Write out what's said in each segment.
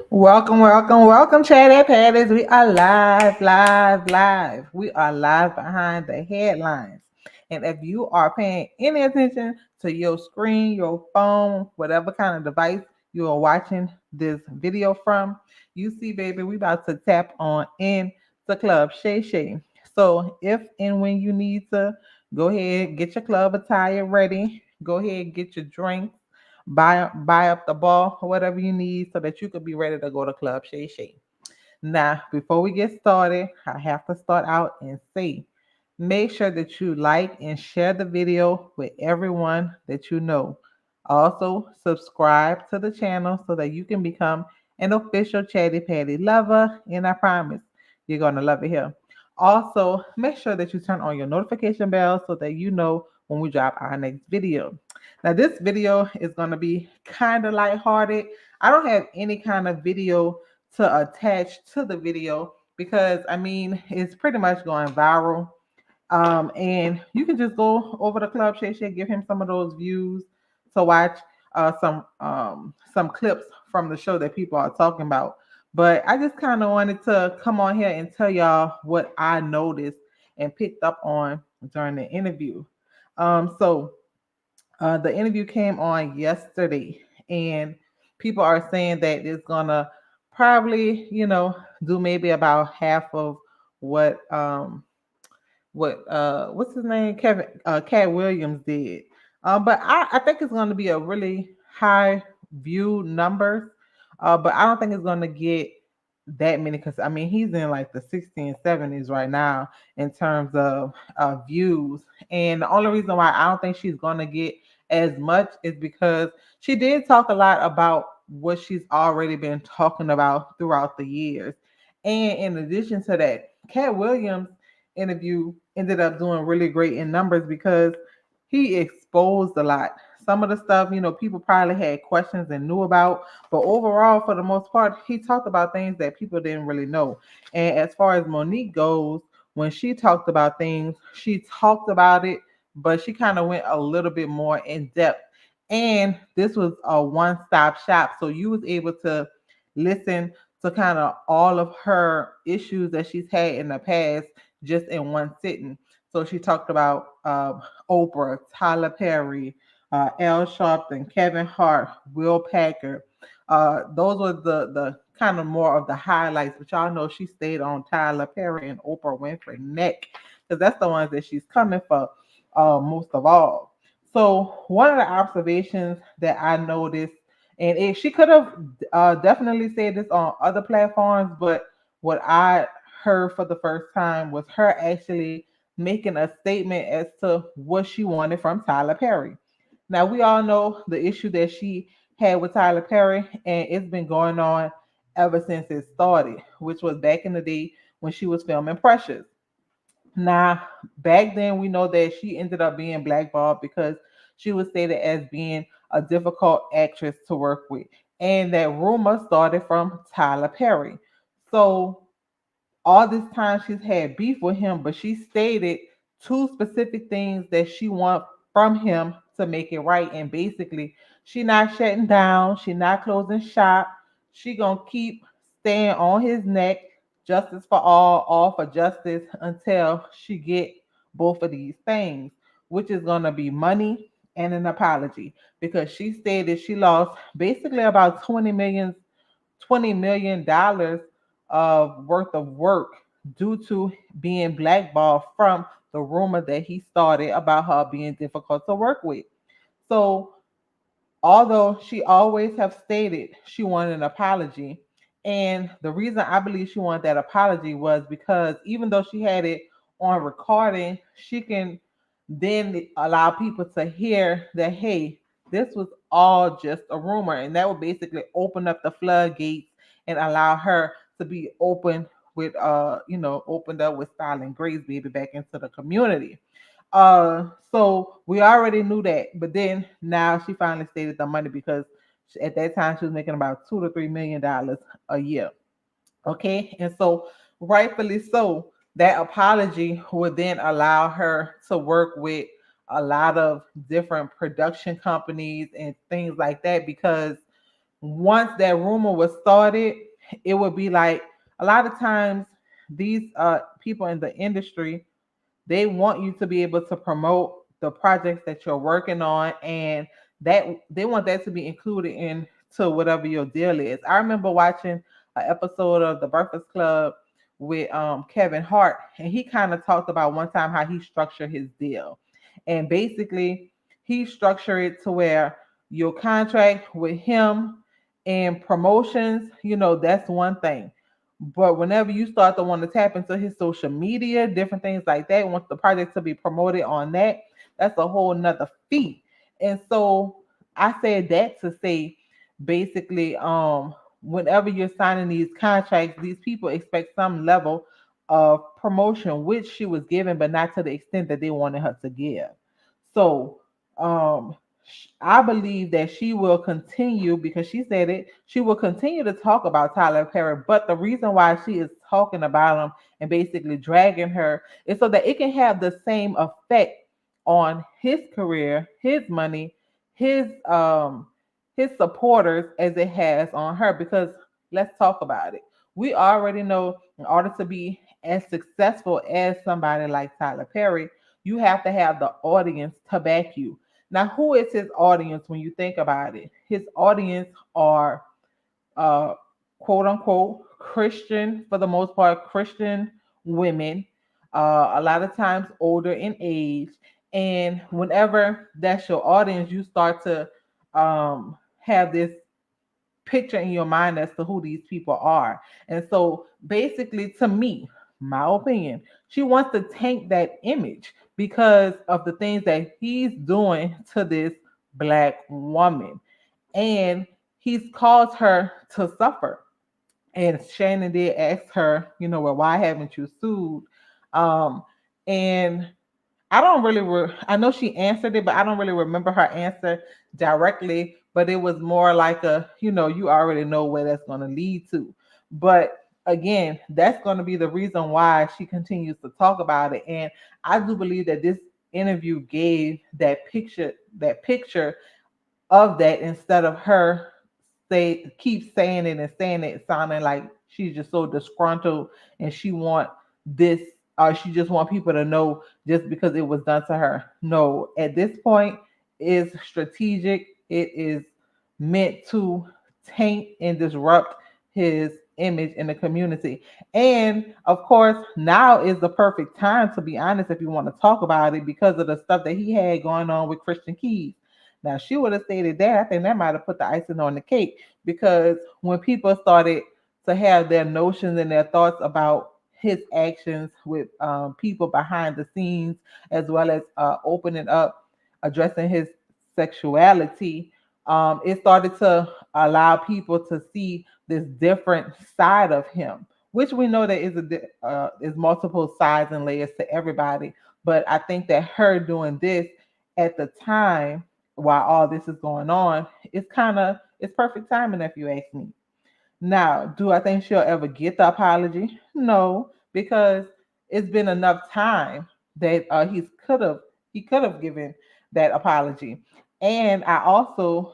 Welcome, Chatty Patties. We are live. We are live behind the headlines. And if you are paying any attention to your screen, your phone, whatever kind of device you are watching this video from, you see, baby, we about to tap on in the Club Shay Shay. So if and when you need to, go ahead, get your club attire ready. Go ahead, get your drink, buy up the ball or whatever you need so that you could be ready to go to Club Shay Shay. Now, before we get started, I have to start out and say, make sure that you like and share the video with everyone that you know. Also, subscribe to the channel so that you can become an official Chatty Patty lover, and I promise you're gonna love it here. Also, make sure that you turn on your notification bell so that you know when we drop our next video. Now, this video is gonna be kind of lighthearted. I don't have any kind of video to attach to the video because I mean it's pretty much going viral. And you can just go over to Club Shay Shay, give him some of those views to watch some clips from the show that people are talking about. But I just kind of wanted to come on here and tell y'all what I noticed and picked up on during the interview. The interview came on yesterday, and people are saying that it's gonna probably, do maybe about half of what what's his name, Kevin Cat Williams did. But I think it's gonna be a really high view numbers. But I don't think it's gonna get that many because I mean he's in like the 60s and 70s right now in terms of views. And the only reason why I don't think she's gonna get as much is because she did talk a lot about what she's already been talking about throughout the years. And in addition to that, Cat Williams interview ended up doing really great in numbers because he exposed a lot. Some of the stuff, people probably had questions and knew about, but overall, for the most part, he talked about things that people didn't really know. And as far as Monique goes, when she talked about things, she talked about it, but she kind of went a little bit more in depth. And this was a one-stop shop, so you was able to listen to kind of all of her issues that she's had in the past just in one sitting. So she talked about Oprah, Tyler Perry, Al Sharpton, Kevin Hart, Will Packer. Those were the kind of more of the highlights, but y'all know she stayed on Tyler Perry and Oprah Winfrey neck because that's the ones that she's coming for most of all. So one of the observations that I noticed, and she could have definitely said this on other platforms, but what I heard for the first time was her actually making a statement as to what she wanted from Tyler Perry. Now we all know the issue that she had with Tyler Perry, and it's been going on ever since it started, which was back in the day when she was filming Precious. Now, back then, we know that she ended up being blackballed because she was stated as being a difficult actress to work with. And that rumor started from Tyler Perry. So, all this time she's had beef with him, but she stated two specific things that she wants from him to make it right. And basically, she not shutting down, she not closing shop. She gonna keep staying on his neck, justice for all for justice, until she get both of these things, which is gonna be money and an apology. Because she stated she lost basically about 20 million dollars of worth of work due to being blackballed from the rumor that he started about her being difficult to work with. So although she always have stated she wanted an apology, and the reason I believe she wanted that apology was because even though she had it on recording, she can then allow people to hear that, hey, this was all just a rumor, and that would basically open up the floodgates and allow her to be open with opened up with style and grace, baby, back into the community. So we already knew that, but then now she finally stated the money because at that time she was making about $2 to $3 million a year. Okay, and so rightfully so, that apology would then allow her to work with a lot of different production companies and things like that because once that rumor was started, it would be like a lot of times these people in the industry, they want you to be able to promote the projects that you're working on, and that they want that to be included into whatever your deal is. I remember watching an episode of The Breakfast Club with Kevin Hart, and he kind of talked about one time how he structured his deal. And basically, he structured it to where your contract with him and promotions, that's one thing. But whenever you start to want to tap into his social media, different things like that, want the project to be promoted on that, that's a whole nother fee. And so I said that to say basically, whenever you're signing these contracts, these people expect some level of promotion, which she was given, but not to the extent that they wanted her to give. So um I believe that she will continue, because she said it, she will continue to talk about Tyler Perry. But the reason why she is talking about him and basically dragging her is so that it can have the same effect on his career, his money, his his supporters as it has on her. Because let's talk about it. We already know in order to be as successful as somebody like Tyler Perry, you have to have the audience to back you. Now, who is his audience when you think about it? His audience are uh, quote unquote Christian, for the most part, Christian women, a lot of times older in age. And whenever that's your audience, you start to have this picture in your mind as to who these people are. And so basically, to me, my opinion, she wants to tank that image because of the things that he's doing to this black woman. And he's caused her to suffer. And Shannon did ask her, well, why haven't you sued? Um, and I don't really, I know she answered it, but I don't really remember her answer directly. But it was more like you already know where that's going to lead to. But again, that's going to be the reason why she continues to talk about it. And I do believe that this interview gave that picture of that, instead of her keep saying it, sounding like she's just so disgruntled and she want this, or she just want people to know just because it was done to her. No, at this point, it's strategic. It is meant to taint and disrupt his image in the community. And of course, now is the perfect time, to be honest, if you want to talk about it, because of the stuff that he had going on with Christian Keys. Now, she would have stated that. I think that might have put the icing on the cake, because when people started to have their notions and their thoughts about his actions with people behind the scenes, as well as opening up, addressing his sexuality, it started to allow people to see this different side of him, which we know that is multiple sides and layers to everybody. But I think that her doing this at the time while all this is going on, it's perfect timing, if you ask me. Now, do I think she'll ever get the apology? No, because it's been enough time that he could have given that apology. And I also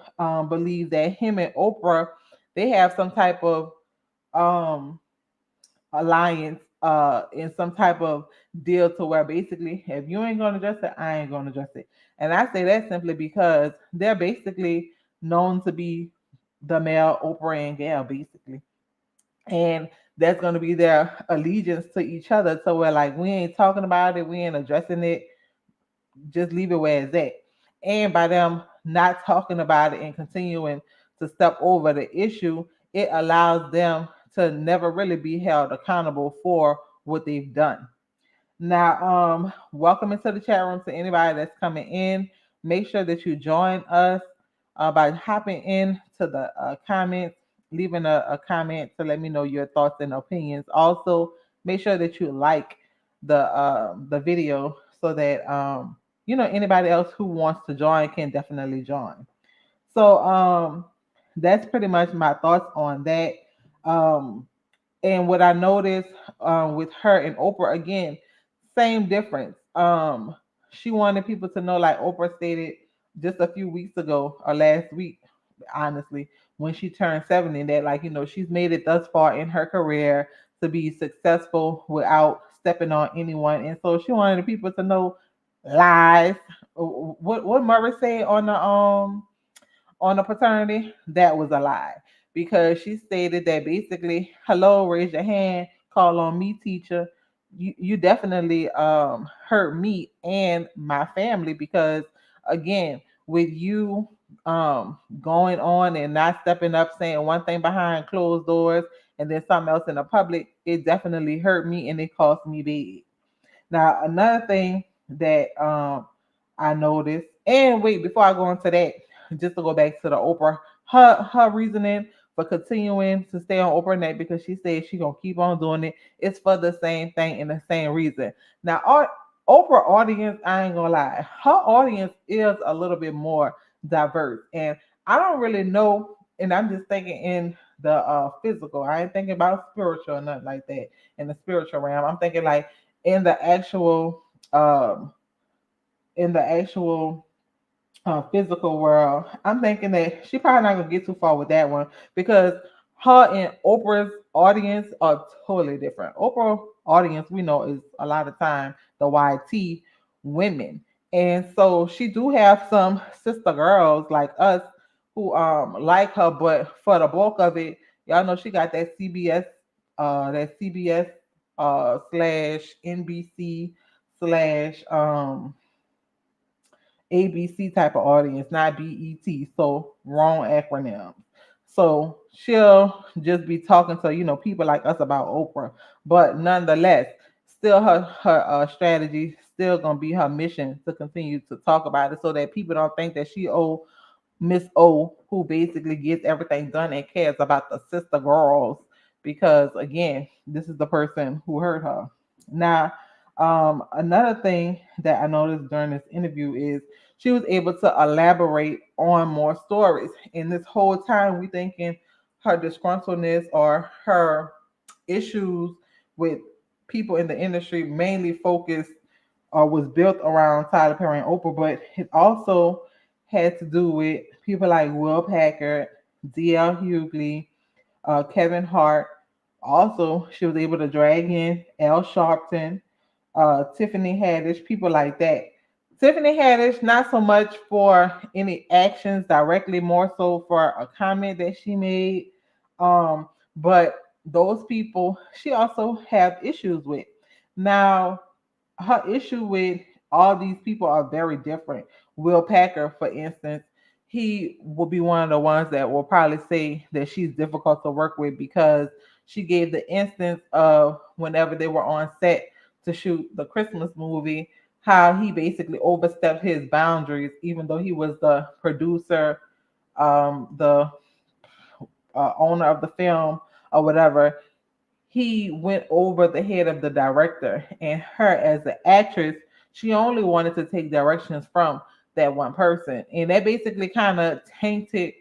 believe that him and Oprah, they have some type of um alliance, in some type of deal, to where basically, if you ain't gonna adjust it, I ain't gonna adjust it. And I say that simply because they're basically known to be the male Oprah and Gail, basically. And that's gonna be their allegiance to each other. So we're like, we ain't talking about it, we ain't addressing it, just leave it where it's at. And by them not talking about it and continuing to step over the issue, it allows them to never really be held accountable for what they've done. Now, welcome into the chat room to anybody that's coming in. Make sure that you join us by hopping in to the comments, leaving a comment to let me know your thoughts and opinions. Also, make sure that you like the video, so that anybody else who wants to join can definitely join. So that's pretty much my thoughts on that. Um, and what I noticed with her and Oprah, again, same difference. She wanted people to know, like Oprah stated just a few weeks ago or last week, honestly, when she turned 70, that like, she's made it thus far in her career to be successful without stepping on anyone. And so she wanted the people to know lies. What Murray said on the paternity, that was a lie, because she stated that basically, hello, raise your hand, call on me, teacher. You definitely hurt me and my family, because again, with you going on and not stepping up, saying one thing behind closed doors and then something else in the public, it definitely hurt me and it cost me big. Now, another thing that I noticed, and wait, before I go into that, just to go back to the Oprah, her reasoning for continuing to stay on Oprah Net, because she said she gonna keep on doing it. It's for the same thing and the same reason. Now, our Oprah audience, I ain't gonna lie, her audience is a little bit more diverse, and I don't really know. And I'm just thinking in the physical. I ain't thinking about spiritual or nothing like that. In the spiritual realm, I'm thinking like in the actual um in the actual physical world. I'm thinking that she probably not gonna get too far with that one, because her and Oprah's audience are totally different. Oprah audience, we know, is a lot of time the YT women, and so she do have some sister girls like us who like her, but for the bulk of it, y'all know she got that CBS slash NBC slash ABC type of audience, not BET. So wrong acronym. So she'll just be talking to people like us about Oprah, but nonetheless, still her strategy still gonna be her mission to continue to talk about it, so that people don't think that she Miss O, who basically gets everything done and cares about the sister girls, because again, this is the person who hurt her. Now, another thing that I noticed during this interview is she was able to elaborate on more stories. And this whole time, we thinking her disgruntledness or her issues with people in the industry mainly focused or was built around Tyler Perry and Oprah, but it also had to do with people like Will Packard, D.L. Hughley, Kevin Hart. Also, she was able to drag in Al Sharpton, Tiffany Haddish, people like that. Tiffany Haddish, not so much for any actions directly, more so for a comment that she made. But those people, she also have issues with. Now, her issue with all these people are very different. Will Packer, for instance, he will be one of the ones that will probably say that she's difficult to work with, because she gave the instance of whenever they were on set to shoot the Christmas movie, how he basically overstepped his boundaries, even though he was the producer, the owner of the film, or whatever. He went over the head of the director, and her as an actress, she only wanted to take directions from that one person, and that basically kind of tainted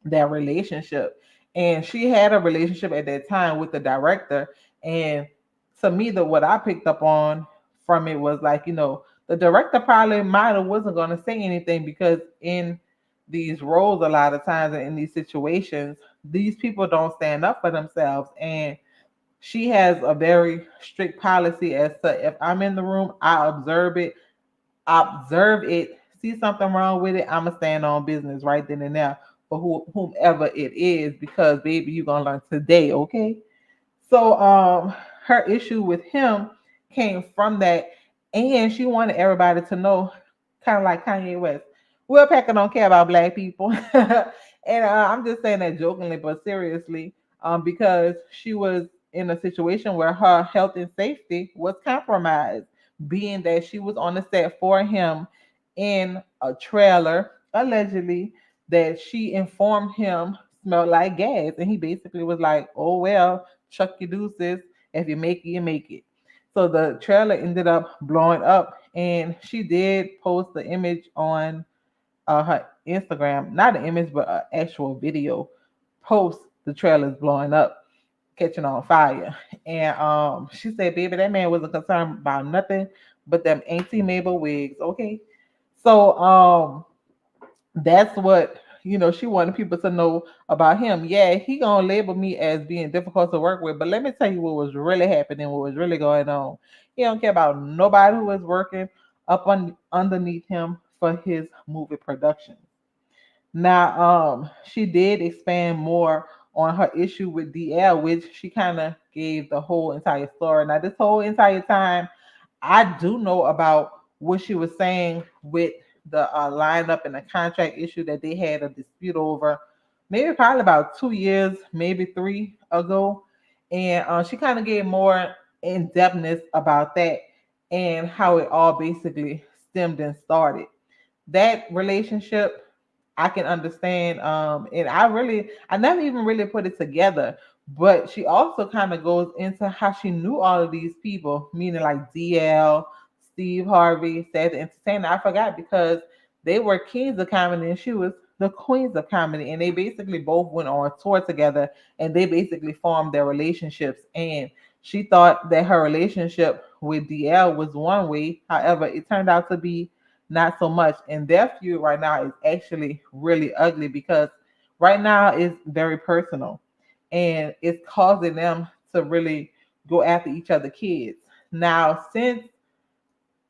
that relationship. And she had a relationship at that time with the director, and to me, the what I picked up on from it was like, the director probably might have wasn't going to say anything, because in these roles, a lot of times and in these situations, these people don't stand up for themselves. And she has a very strict policy as to, if I'm in the room, I observe it, see something wrong with it, I'ma stand on business right then and there for whomever it is, because baby, you're gonna learn today, okay? So her issue with him came from that, and she wanted everybody to know, kind of like Kanye West. Will Packer don't care about black people, and I'm just saying that jokingly, but seriously, because she was in a situation where her health and safety was compromised, being that she was on the set for him in a trailer, allegedly, that she informed him smelled like gas, and he basically was like, "Oh well, chuck your deuces. If you make it, you make it." So the trailer ended up blowing up, and she did post the image on her Instagram, not an image, but an actual video. Post the trailer's blowing up, catching on fire, and she said, "Baby, that man wasn't concerned about nothing but them Auntie Mabel wigs." Okay, so that's what she wanted people to know about him. Yeah, he gonna label me as being difficult to work with, but let me tell you what was really happening, what was really going on. He don't care about nobody who is working underneath him for his movie production. Now, she did expand more on her issue with DL, which she kind of gave the whole entire story. Now, this whole entire time, I do know about what she was saying with the lineup and the contract issue that they had a dispute over, maybe probably about 2 years, maybe three ago. And she kind of gave more in depthness about that and how it all basically stemmed and started. That relationship I can understand. And I never even really put it together. But she also kind of goes into how she knew all of these people, meaning like DL, Steve Harvey, Sad the Entertainer. I forgot because they were kings of comedy and she was the queens of comedy. And they basically both went on tour together and they basically formed their relationships. And she thought that her relationship with DL was one way. However, it turned out to be not so much. And their feud right now is actually really ugly because right now it's very personal and it's causing them to really go after each other kids. Now, since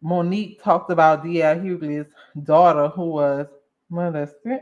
Monique talked about D.L. Hughley's daughter, who was molested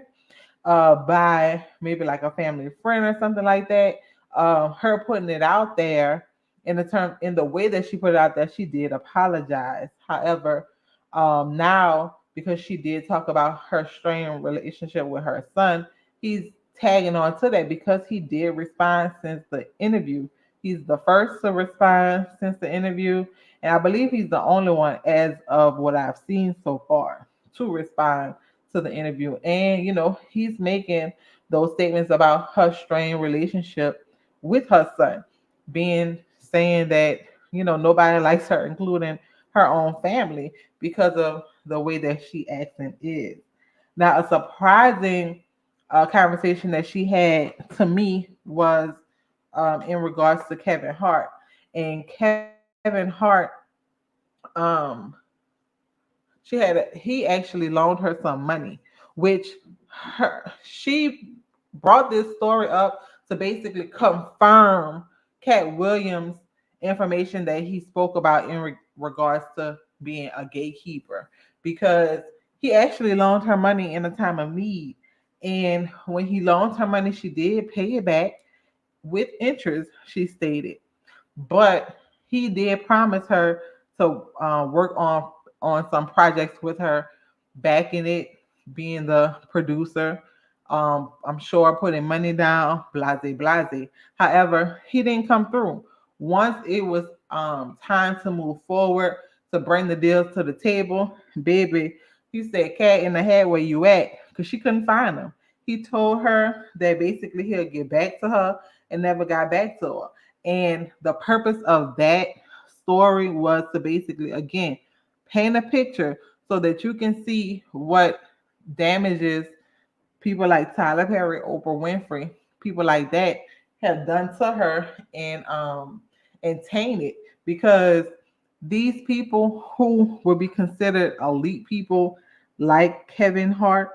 by maybe like a family friend or something like that, her putting it out there in the way that she put it out there, she did apologize. However, now because she did talk about her strained relationship with her son, he's tagging on to that because he did respond since the interview. He's the first to respond since the interview, and I believe he's the only one as of what I've seen so far to respond to the interview. And he's making those statements about her strained relationship with her son, being saying that nobody likes her, including her own family, because of the way that she acts and is. Now, a surprising conversation that she had to me was in regards to Kevin Hart. And Kevin Hart, um, he actually loaned her some money, which she brought this story up to basically confirm Cat Williams' information that he spoke about in regards to being a gatekeeper, because he actually loaned her money in a time of need. And when he loaned her money, she did pay it back with interest, she stated. But he did promise her to work on some projects with her, backing it, being the producer. I'm sure putting money down, blase blase. However, he didn't come through. Once it was time to move forward to bring the deals to the table, baby, he said, "Cat in the head, where you at?" Because she couldn't find him. He told her that basically he'll get back to her and never got back to her. And the purpose of that story was to basically, again, paint a picture so that you can see what damages people like Tyler Perry, Oprah Winfrey, people like that have done to her and taint it, because these people who would be considered elite people like Kevin Hart,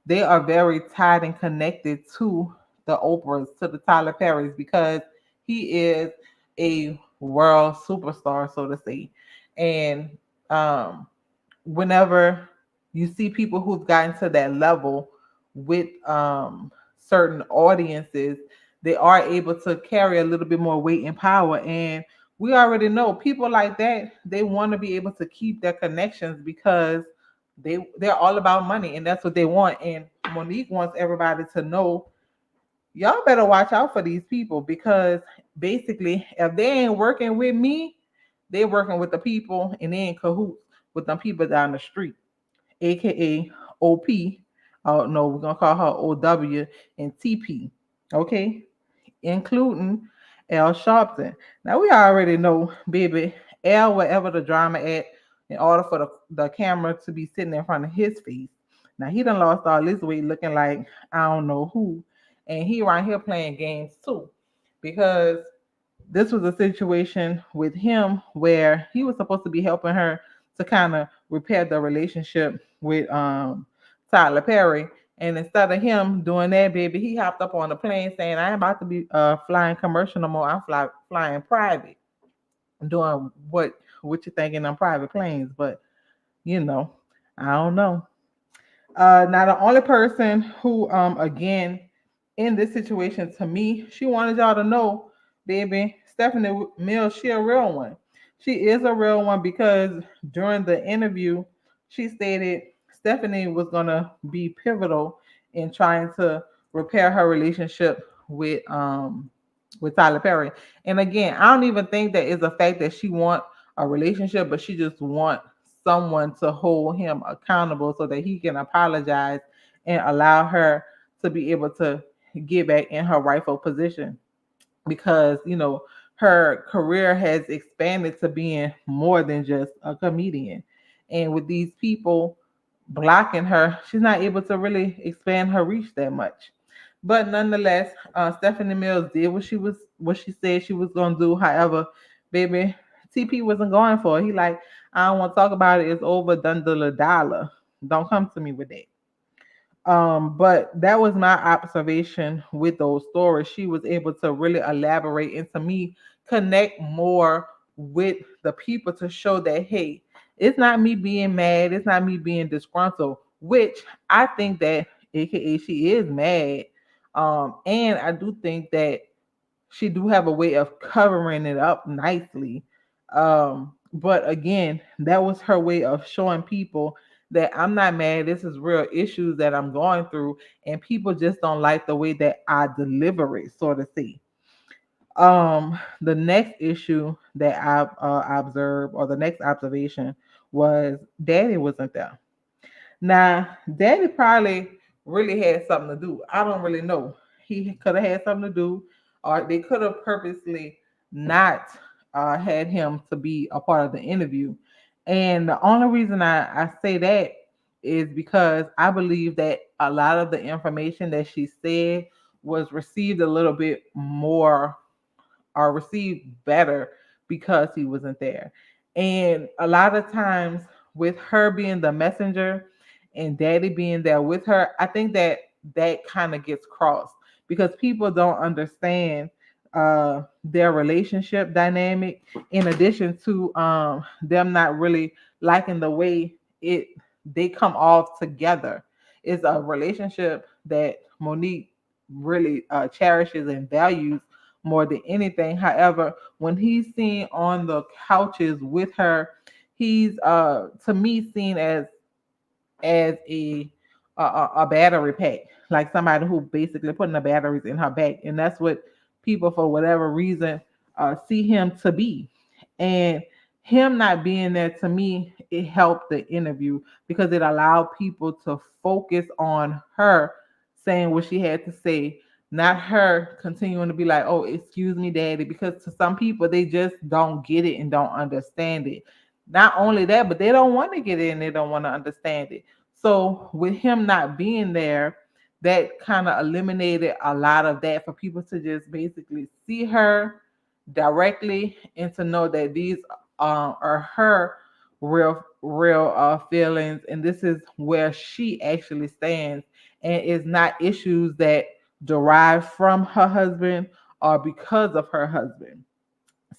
they are very tied and connected to the Oprahs, to the Tyler Perrys, because he is a world superstar, so to say. And um, whenever you see people who've gotten to that level with certain audiences, they are able to carry a little bit more weight and power. And we already know people like that, they want to be able to keep their connections because they're all about money and that's what they want. And Monique wants everybody to know, y'all better watch out for these people, because basically if they ain't working with me, they working with the people and they in cahoots with them people down the street, aka OP. Oh no, we're gonna call her OW and TP. Okay, including L Sharpton. Now we already know, baby, L, wherever the drama at, in order for the camera to be sitting in front of his face. Now he done lost all this weight looking like I don't know who. And he around here playing games too. Because this was a situation with him where he was supposed to be helping her to kind of repair the relationship with Tyler Perry. And instead of him doing that, baby, he hopped up on the plane saying, I ain't about to be flying commercial no more. I'm flying private, doing what you thinking on private planes. But, you know, I don't know. Now the only person who again in this situation, to me, she wanted y'all to know, baby, Stephanie Mills, she a real one. She is a real one because during the interview, she stated Stephanie was gonna be pivotal in trying to repair her relationship with Tyler Perry. And again, I don't even think that is a fact that she want a relationship, but she just want someone to hold him accountable so that he can apologize and allow her to be able to get back in her rightful position, because her career has expanded to being more than just a comedian, and with these people blocking her, she's not able to really expand her reach that much. But nonetheless, Stephanie Mills did what she said she was gonna do. However, baby, TP wasn't going for it. He like, I don't want to talk about it. It's over. Done the dollar. Don't come to me with that. But that was my observation with those stories. She was able to really elaborate and, to me, connect more with the people to show that, hey, it's not me being mad, it's not me being disgruntled, which I think that AKA she is mad. And I do think that she do have a way of covering it up nicely. But again, that was her way of showing people that I'm not mad. This is real issues that I'm going through, and people just don't like the way that I deliver it, so to say. The next issue that I observed, or the next observation, was Daddy wasn't there. Now, Daddy probably really had something to do. I don't really know. He could have had something to do, or they could have purposely not had him to be a part of the interview. And the only reason I say that is because I believe that a lot of the information that she said was received a little bit more, or received better, because he wasn't there. And a lot of times, with her being the messenger and Daddy being there with her, I think that that kind of gets crossed because people don't understand their relationship dynamic, in addition to them not really liking the way it they come off together. It's a relationship that Monique really cherishes and values more than anything. However, when he's seen on the couches with her, he's to me seen as a battery pack, like somebody who basically putting the batteries in her back, and that's what people, for whatever reason, see him to be. And him not being there, to me, it helped the interview because it allowed people to focus on her saying what she had to say, not her continuing to be like, oh, excuse me, daddy, because to some people they just don't get it and don't understand it. Not only that, but they don't want to get it and they don't want to understand it. So with him not being there, that kind of eliminated a lot of that for people to just basically see her directly and to know that these are her real feelings, and this is where she actually stands, and is not issues that derive from her husband or because of her husband.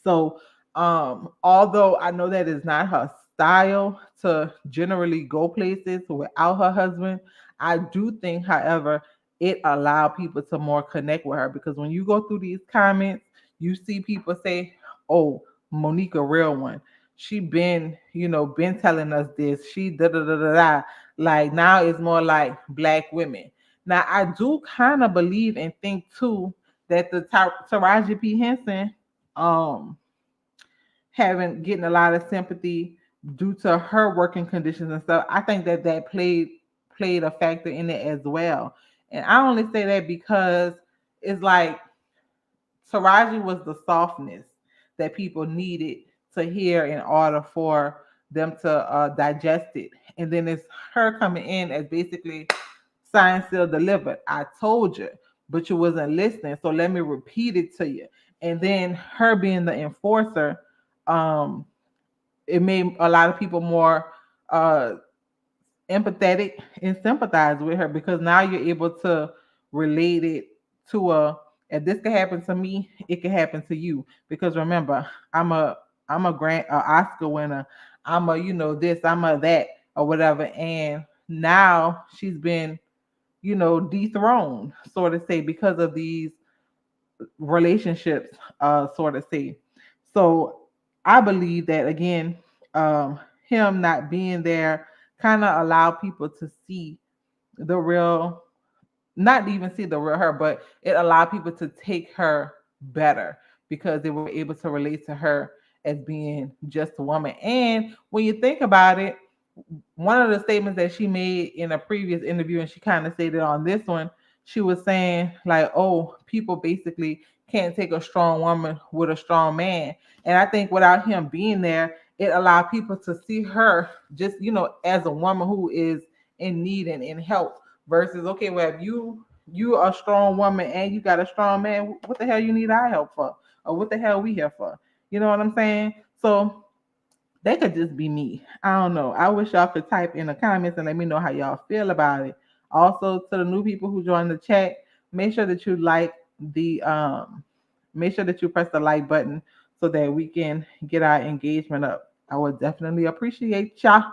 So, although I know that is not her style to generally go places without her husband, I do think, however, it allowed people to more connect with her, because when you go through these comments, you see people say, "Oh, Monique a real one. She been telling us this. She da da da da da." Like now, it's more like black women. Now, I do kind of believe and think too that the Taraji P Henson um having getting a lot of sympathy due to her working conditions and stuff. I think that that played a factor in it as well. And I only say that because it's like Taraji was the softness that people needed to hear in order for them to digest it. And then it's her coming in as basically signed, sealed, delivered. I told you, but you wasn't listening. So let me repeat it to you. And then her being the enforcer, um, it made a lot of people more uh empathetic and sympathize with her, because now you're able to relate it to a, if this can happen to me, it can happen to you. Because remember, I'm a Oscar winner. I'm a, this, I'm a that, or whatever. And now she's been, dethroned, sort of say, because of these relationships, sort of say. So I believe that again, him not being there kind of allow people to see the real, not even see the real her, but it allowed people to take her better because they were able to relate to her as being just a woman. And when you think about it, one of the statements that she made in a previous interview, and she kind of stated on this one, she was saying like, "Oh, people basically can't take a strong woman with a strong man." And I think without him being there, it allowed people to see her just, as a woman who is in need and in help. Versus, okay, well, if you are a strong woman and you got a strong man, what the hell you need our help for, or what the hell we here for? You know what I'm saying? So that could just be me. I don't know. I wish y'all could type in the comments and let me know how y'all feel about it. Also, to the new people who joined the chat, make sure that you like the make sure that you press the like button so that we can get our engagement up. I would definitely appreciate y'all.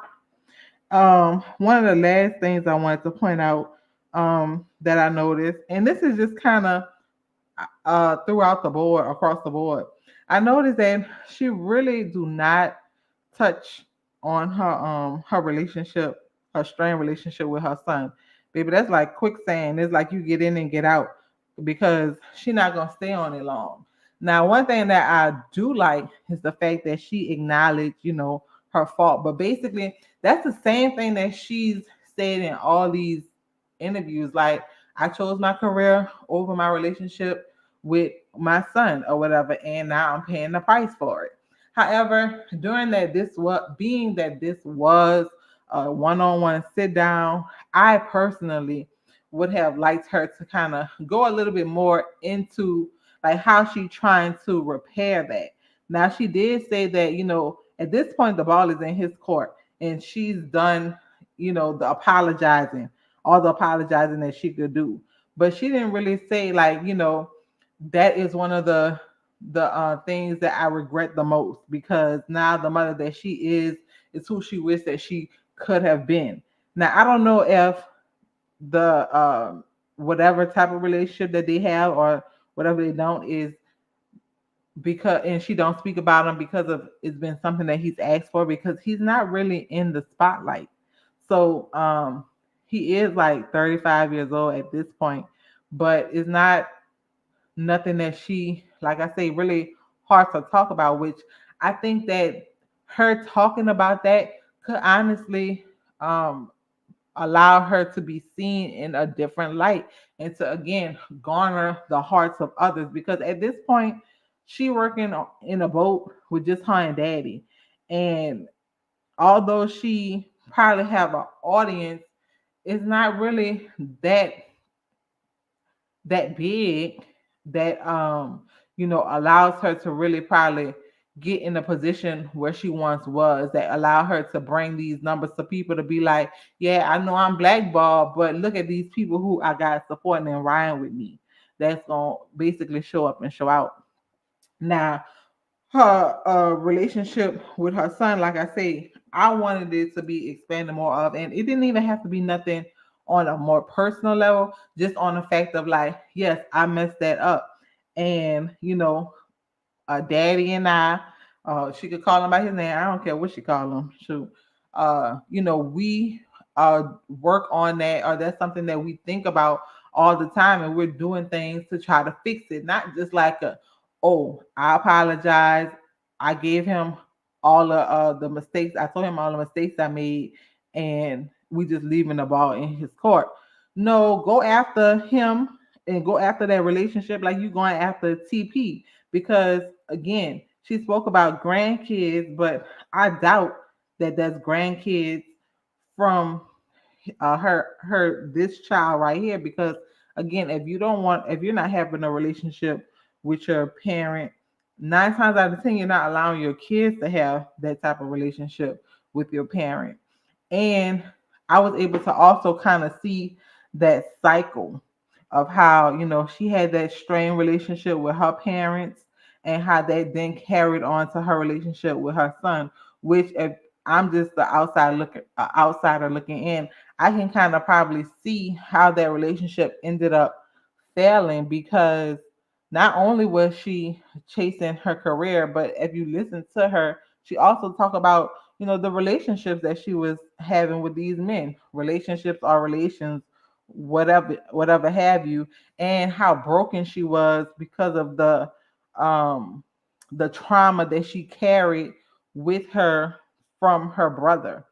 One of the last things I wanted to point out that I noticed, and this is just kind of throughout the board, across the board. I noticed that she really do not touch on her relationship, her strained relationship with her son. Baby, that's like quicksand. It's like you get in and get out because she's not gonna stay on it long. Now, one thing that I do like is the fact that she acknowledged, her fault. But basically, that's the same thing that she's said in all these interviews. Like, I chose my career over my relationship with my son or whatever, and now I'm paying the price for it. However, during that, this was a one-on-one sit down, I personally would have liked her to kind of go a little bit more into like how she trying to repair that. Now she did say that, at this point the ball is in his court and she's done, the apologizing, all the apologizing that she could do. But she didn't really say like, that is one of the things that I regret the most, because now the mother that she is who she wished that she could have been. Now I don't know if the whatever type of relationship that they have or whatever they don't is because, and she don't speak about him because of it's been something that he's asked for, because he's not really in the spotlight. So he is like 35 years old at this point, but it's not nothing that she, like I say, really hard to talk about, which I think that her talking about that could honestly um, allow her to be seen in a different light and to again garner the hearts of others, because at this point she working in a boat with just her and daddy, and although she probably have an audience, it's not really that big that allows her to really probably get in a position where she once was, that allow her to bring these numbers to people to be like, yeah, I know I'm blackballed, but look at these people who I got supporting and riding with me. That's gonna basically show up and show out. Now, her relationship with her son, like I say, I wanted it to be expanded more of, and it didn't even have to be nothing on a more personal level, just on the fact of like, yes, I messed that up. And daddy and I, she could call him by his name. I don't care what she call him. Shoot, we work on that, or that's something that we think about all the time, and we're doing things to try to fix it. Not just like oh, I apologize. I gave him all of the mistakes. I told him all the mistakes I made, and we just leaving the ball in his court. No, go after him and go after that relationship like you going after TP, because again, she spoke about grandkids, but I doubt that that's grandkids from her this child right here. Because again, if you're not having a relationship with your parent, 9 times out of 10 you're not allowing your kids to have that type of relationship with your parent. And I was able to also kind of see that cycle of how, she had that strained relationship with her parents and how that then carried on to her relationship with her son, which if I'm just the outsider looking in, I can kind of probably see how that relationship ended up failing because not only was she chasing her career, but if you listen to her, she also talked about, the relationships that she was having with these men. Relationships are relations, whatever have you, and how broken she was because of um the trauma that she carried with her from her brother.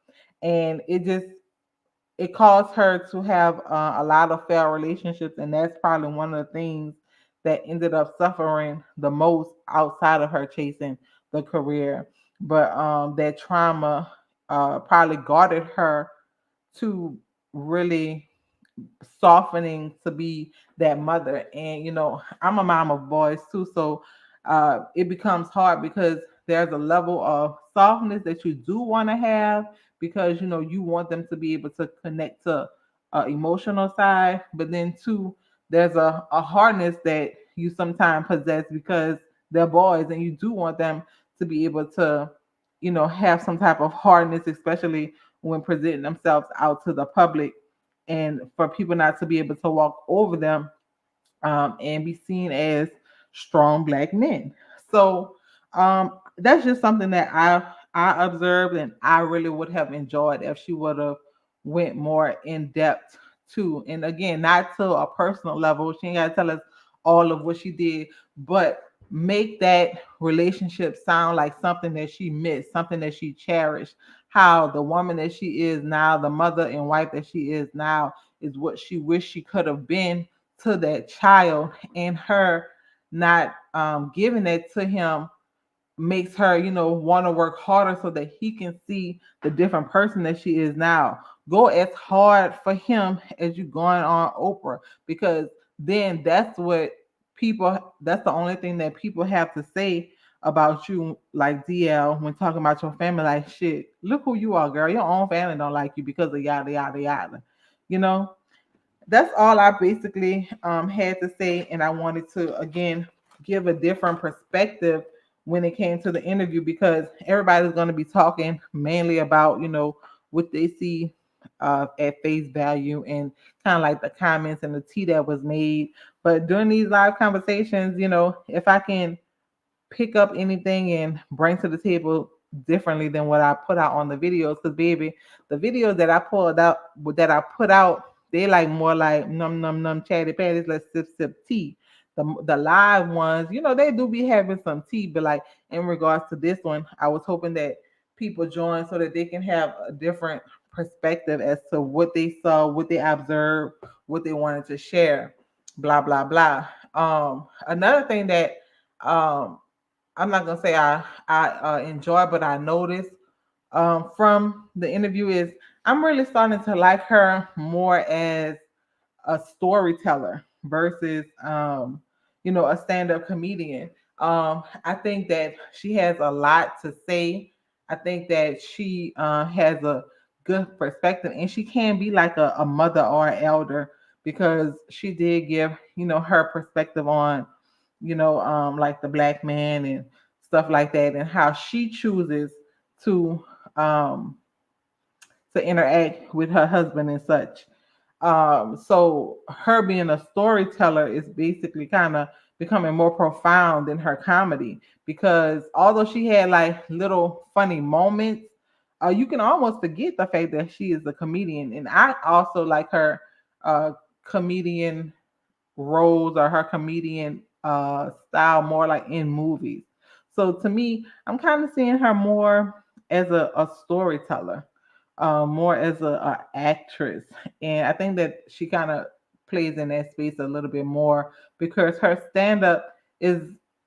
And it caused her to have a lot of failed relationships, and that's probably one of the things that ended up suffering the most outside of her chasing the career. But that trauma probably guarded her to really softening to be that mother. And I'm a mom of boys too, so it becomes hard because there's a level of softness that you do want to have because you want them to be able to connect to emotional side, but then too there's a hardness that you sometimes possess because they're boys and you do want them to be able to have some type of hardness, especially when presenting themselves out to the public, and for people not to be able to walk over them and be seen as strong black men. So that's just something that I observed, and I really would have enjoyed if she would have went more in depth too. And again, not to a personal level. She ain't got to tell us all of what she did, but make that relationship sound like something that she missed, something that she cherished. How the woman that she is now, the mother and wife that she is now, is what she wished she could have been to that child, and her not giving it to him makes her, want to work harder so that he can see the different person that she is now. Go as hard for him as you going on Oprah, because then that's the only thing that people have to say about you, like DL, when talking about your family. Like, shit, look who you are, girl. Your own family don't like you because of yada yada yada. You know, that's all I basically had to say, and I wanted to again give a different perspective when it came to the interview because everybody's going to be talking mainly about what they see at face value and kind of like the comments and the tea that was made. But during these live conversations, if I can pick up anything and bring to the table differently than what I put out on the videos. Because baby, the videos that I put out, they like more like num num num chatty patties, let's sip tea. The live ones, they do be having some tea, but like in regards to this one, I was hoping that people join so that they can have a different perspective as to what they saw, what they observed, what they wanted to share, blah blah blah. Another thing that um I'm not gonna say I enjoy, but I noticed from the interview is I'm really starting to like her more as a storyteller versus a stand-up comedian. I think that she has a lot to say. I think that she has a good perspective, and she can be like a mother or an elder because she did give her perspective on like the black man and stuff like that, and how she chooses to um to interact with her husband and such. So her being a storyteller is basically kind of becoming more profound in her comedy because although she had like little funny moments, you can almost forget the fact that she is a comedian. And I also like her comedian roles or her comedian style more like in movies. So to me, I'm kind of seeing her more as a storyteller, more as a actress, and I think that she kind of plays in that space a little bit more because her stand up is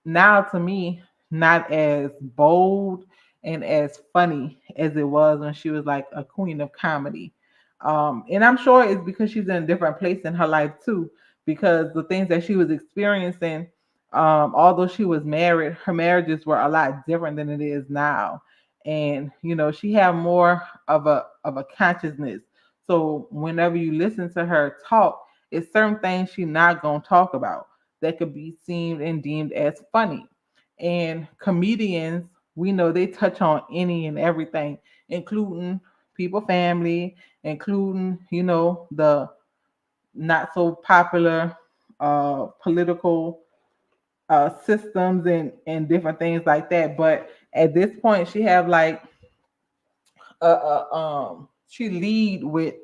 now to me not as bold and as funny as it was when she was like a queen of comedy. And I'm sure it's because she's in a different place in her life too, because the things that she was experiencing, although she was married, her marriages were a lot different than it is now. And she had more of a consciousness. So whenever you listen to her talk, it's certain things she's not gonna talk about that could be seen and deemed as funny. And comedians, we know they touch on any and everything, including people, family, including, the not so popular political systems and different things like that. But at this point, she have like she lead with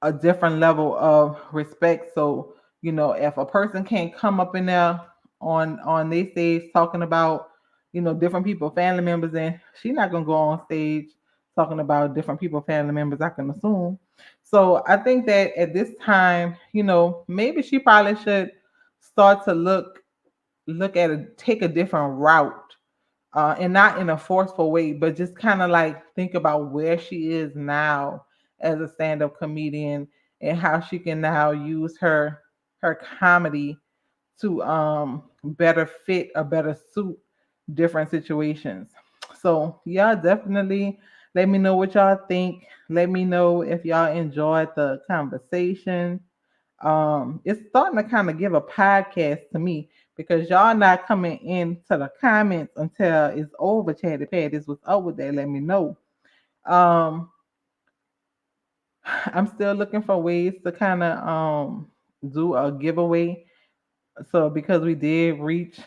a different level of respect. So, if a person can't come up in there on their stage talking about, different people, family members, and she's not gonna go on stage talking about different people, family members, I can assume. So I think that at this time, maybe she probably should start to look at it, take a different route, and not in a forceful way, but just kind of like think about where she is now as a stand-up comedian and how she can now use her comedy to better fit or better suit different situations. So yeah, definitely let me know what y'all think. Let me know if y'all enjoyed the conversation. It's starting to kind of give a podcast to me because y'all not coming into the comments until it's over. Chatty Patties, what's up with that? Let me know. Um, I'm still looking for ways to kind of do a giveaway. So because we did reach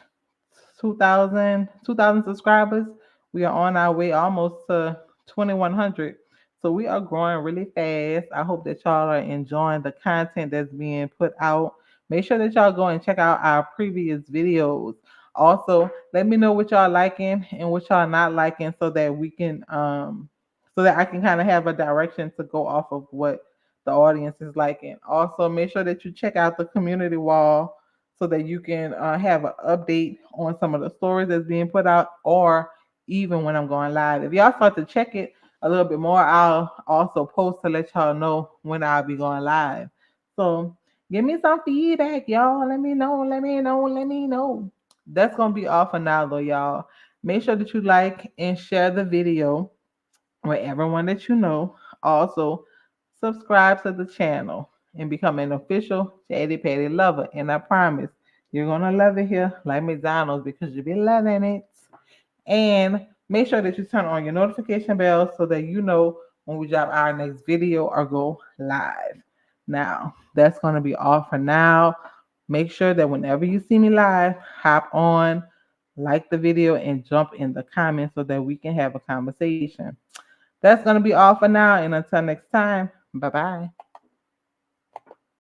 2,000 subscribers, we are on our way almost to 2,100. So we are growing really fast. I hope that y'all are enjoying the content that's being put out. Make sure that y'all go and check out our previous videos. Also, let me know what y'all liking and what y'all not liking so that we can so that I can kind of have a direction to go off of what the audience is liking. Also, make sure that you check out the community wall so that you can have an update on some of the stories that's being put out, or even when I'm going live. If y'all start to check it a little bit more, I'll also post to let y'all know when I'll be going live. So give me some feedback, y'all. Let me know, let me know, let me know. That's gonna be all for now though, y'all. Make sure that you like and share the video with everyone that you know. Also, subscribe to the channel and become an official Shady Patty lover. And I promise you're gonna love it here like McDonald's because you'll be loving it. And make sure that you turn on your notification bell so that you know when we drop our next video or go live. Now, that's gonna be all for now. Make sure that whenever you see me live, hop on, like the video, and jump in the comments so that we can have a conversation. That's going to be all for now. And until next time, bye bye.